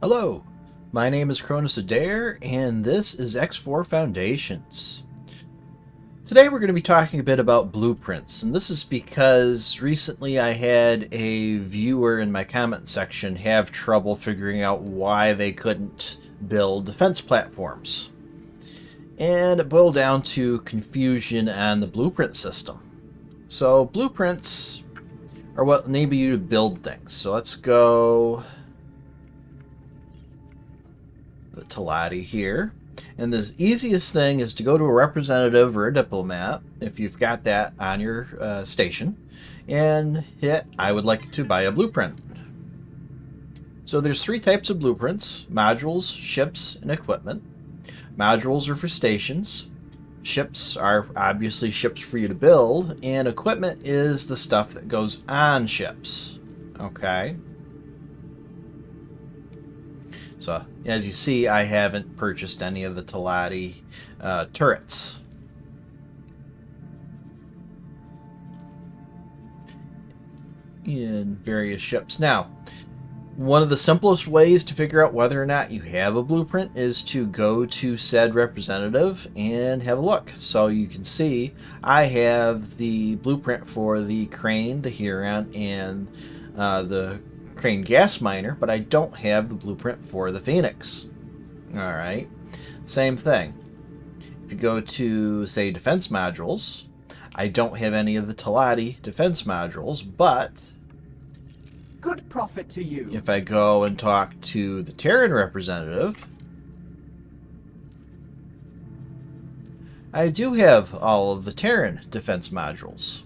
Hello, my name is Cronus Adair, and this is X4 Foundations. Today we're going to be talking a bit about blueprints, and this is because recently I had a viewer in my comment section have trouble figuring out why they couldn't build defense platforms. And it boiled down to confusion on the blueprint system. So blueprints are what enable you to build things. So let's go the Talati here. And the easiest thing is to go to a representative or a diplomat, if you've got that on your station, and hit I would like to buy a blueprint. So there's three types of blueprints: modules, ships, and equipment. Modules are for stations. Ships are obviously ships for you to build, and equipment is the stuff that goes on ships. Okay. So, as you see, I haven't purchased any of the Talati turrets. In various ships. Now, one of the simplest ways to figure out whether or not you have a blueprint is to go to said representative and have a look. So you can see I have the blueprint for the Crane, the Huron, and the Crane gas miner, but I don't have the blueprint for the Phoenix. Alright, same thing. If you go to, say, defense modules, I don't have any of the Talati defense modules, but good profit to you. If I go and talk to the Terran representative, I do have all of the Terran defense modules.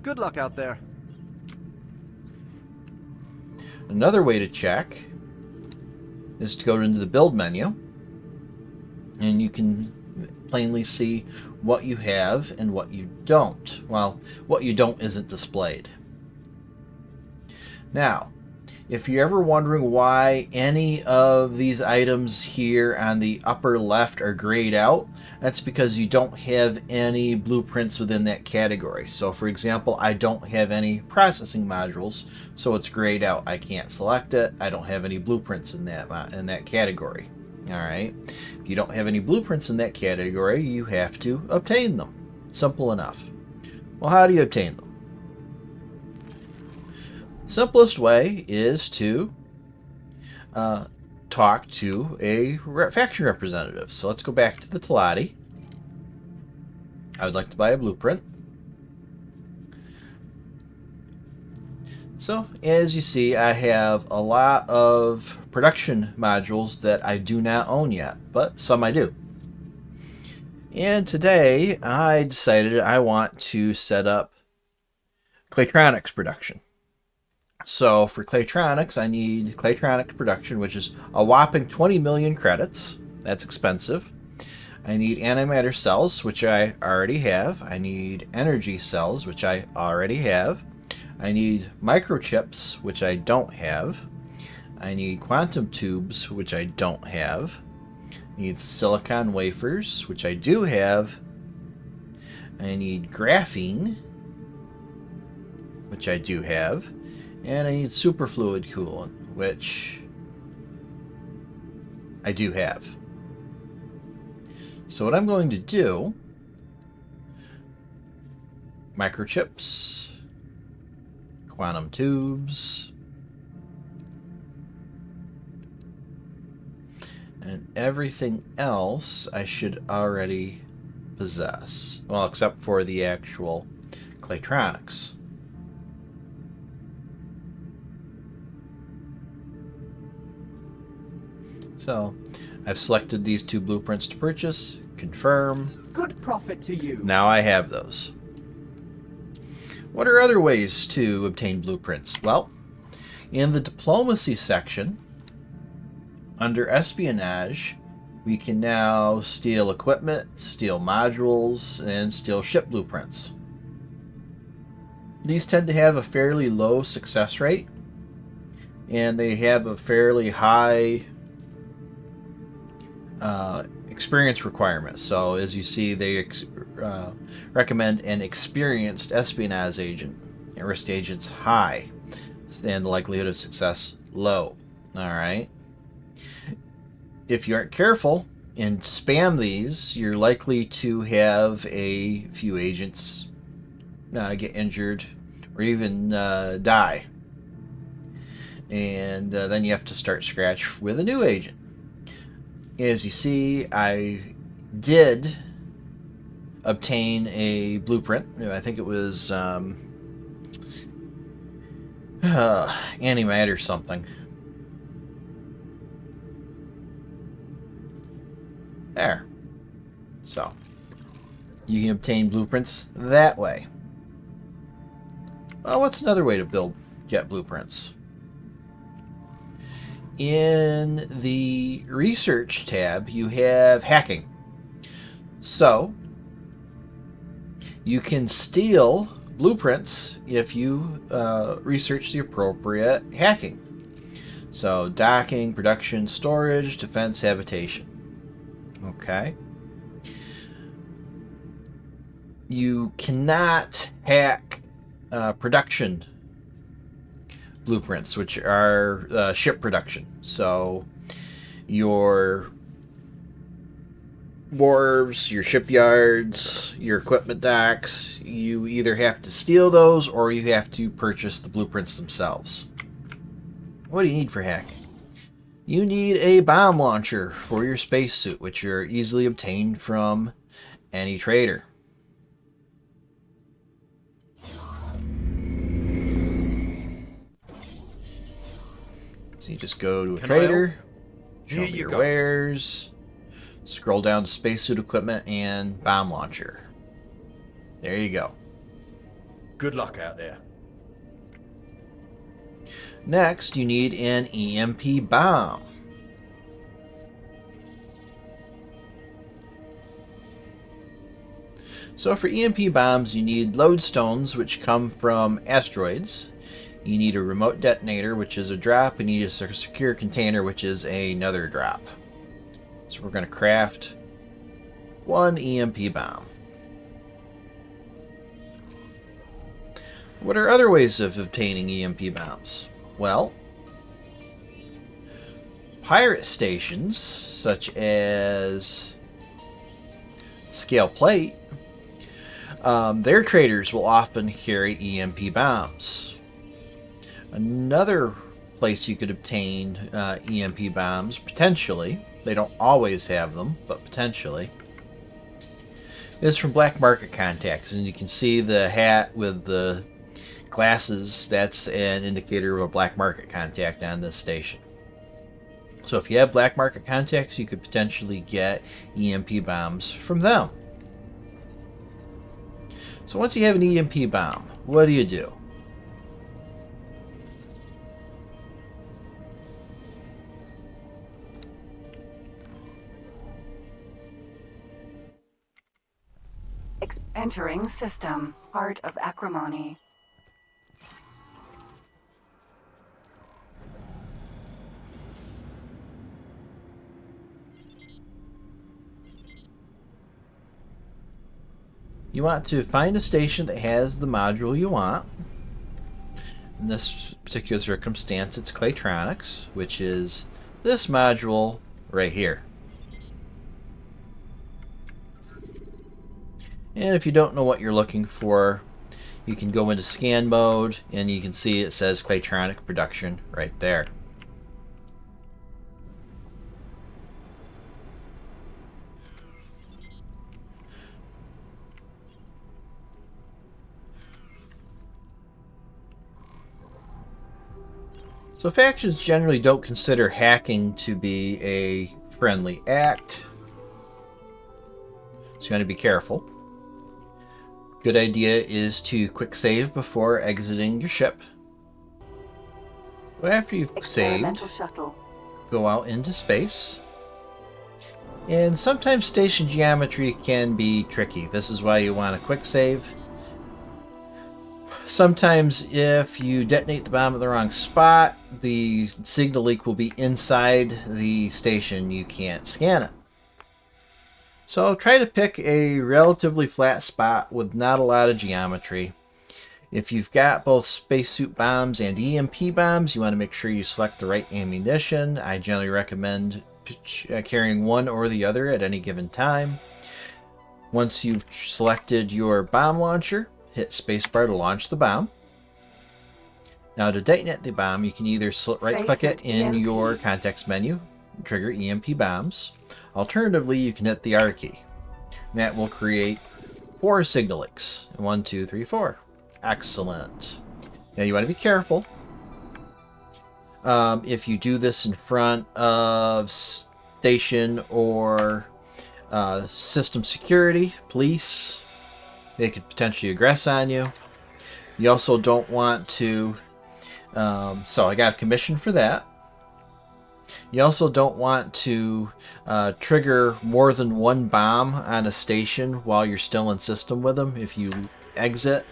Good luck out there. Another way to check is to go into the build menu, and you can plainly see what you have and what you don't. Well, what you don't isn't displayed. Now, if you're ever wondering why any of these items here on the upper left are grayed out, that's because you don't have any blueprints within that category. So for example, I don't have any processing modules, so it's grayed out. I can't select it. I don't have any blueprints in that category. Alright, if you don't have any blueprints in that category, you have to obtain them. Simple enough. Well, how do you obtain them? Simplest way is to talk to a faction representative. So let's go back to the Talati. I would like to buy a blueprint. So as you see, I have a lot of production modules that I do not own yet, but some I do. And today I decided I want to set up Claytronics production. So for Claytronics, I need Claytronics production, which is a whopping 20 million credits. That's expensive. I need antimatter cells, which I already have. I need energy cells, which I already have. I need microchips, which I don't have. I need quantum tubes, which I don't have. I need silicon wafers, which I do have. I need graphene, which I do have. And I need superfluid coolant, which I do have. So what I'm going to do, microchips, quantum tubes, and everything else I should already possess. Well, except for the actual Claytronics. So, I've selected these two blueprints to purchase, confirm. Good profit to you. Now I have those. What are other ways to obtain blueprints? Well, in the diplomacy section, under espionage, we can now steal equipment, steal modules, and steal ship blueprints. These tend to have a fairly low success rate, and they have a fairly high experience requirement. So as you see, they recommend an experienced espionage agent. Risk agent's high, and the likelihood of success low. Alright. If you aren't careful and spam these, you're likely to have a few agents get injured or even die. And then you have to start scratch with a new agent. As you see, I did obtain a blueprint. I think it was antimatter something. There. So, you can obtain blueprints that way. Well, what's another way to get blueprints? In the research tab, you have hacking. So, you can steal blueprints if you research the appropriate hacking. So, docking, production, storage, defense, habitation. Okay. You cannot hack production blueprints, which are ship production. So your wharves, your shipyards, your equipment docks, you either have to steal those or you have to purchase the blueprints themselves. What do you need for hacking? You need a bomb launcher for your spacesuit, which are easily obtained from any trader. So you just go to a trader, show me your wares, scroll down to spacesuit equipment and bomb launcher. There you go. Good luck out there. Next, you need an EMP bomb. So for EMP bombs, you need lodestones, which come from asteroids. You need a remote detonator, which is a drop, and you need a secure container, which is another drop. So we're going to craft one EMP bomb. What are other ways of obtaining EMP bombs? Well, pirate stations, such as Scale Plate, their traders will often carry EMP bombs. Another place you could obtain EMP bombs, potentially, they don't always have them, but potentially, is from black market contacts. And you can see the hat with the glasses, that's an indicator of a black market contact on this station. So if you have black market contacts, you could potentially get EMP bombs from them. So once you have an EMP bomb, what do? Entering system. Art of acrimony. You want to find a station that has the module you want. In this particular circumstance, it's Claytronics, which is this module right here. And if you don't know what you're looking for, you can go into scan mode and you can see it says Claytronic production right there. So factions generally don't consider hacking to be a friendly act, so you want to be careful. Good idea is to quick save before exiting your ship. So after you've saved, go out into space. And sometimes station geometry can be tricky. This is why you want a quick save. Sometimes if you detonate the bomb at the wrong spot, the signal leak will be inside the station. You can't scan it. So try to pick a relatively flat spot with not a lot of geometry. If you've got both spacesuit bombs and EMP bombs, you want to make sure you select the right ammunition. I generally recommend carrying one or the other at any given time. Once you've selected your bomb launcher, hit spacebar to launch the bomb. Now to detonate the bomb, you can either right-click it in your context menu, trigger EMP bombs. Alternatively, you can hit the R key. And that will create 4 signal links. 1, 2, 3, 4. Excellent. Now you want to be careful. If you do this in front of station or system security, police, they could potentially aggress on you. You also don't want to... so I got a commission for that. You also don't want to trigger more than one bomb on a station while you're still in system with them. If you exit...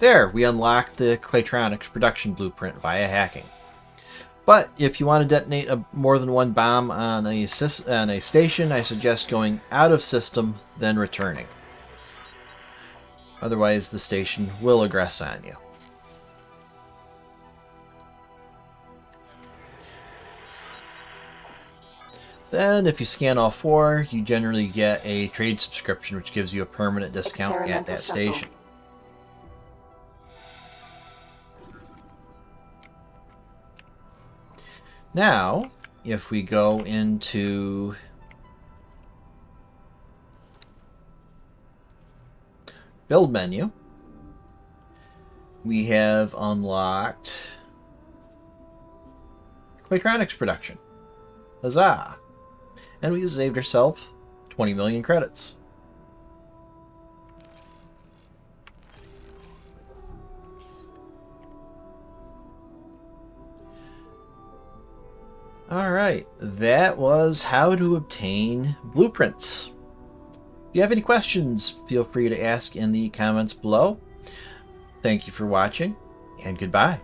There, we unlocked the Claytronics production blueprint via hacking. But if you want to detonate more than one bomb on a station, I suggest going out of system, then returning. Otherwise, the station will aggress on you. Then, if you scan all 4, you generally get a trade subscription, which gives you a permanent discount at that station. Now, if we go into build menu, we have unlocked Claytronics production. Huzzah! And we saved ourselves 20 million credits. Alright, that was how to obtain blueprints. If you have any questions, feel free to ask in the comments below. Thank you for watching, and goodbye.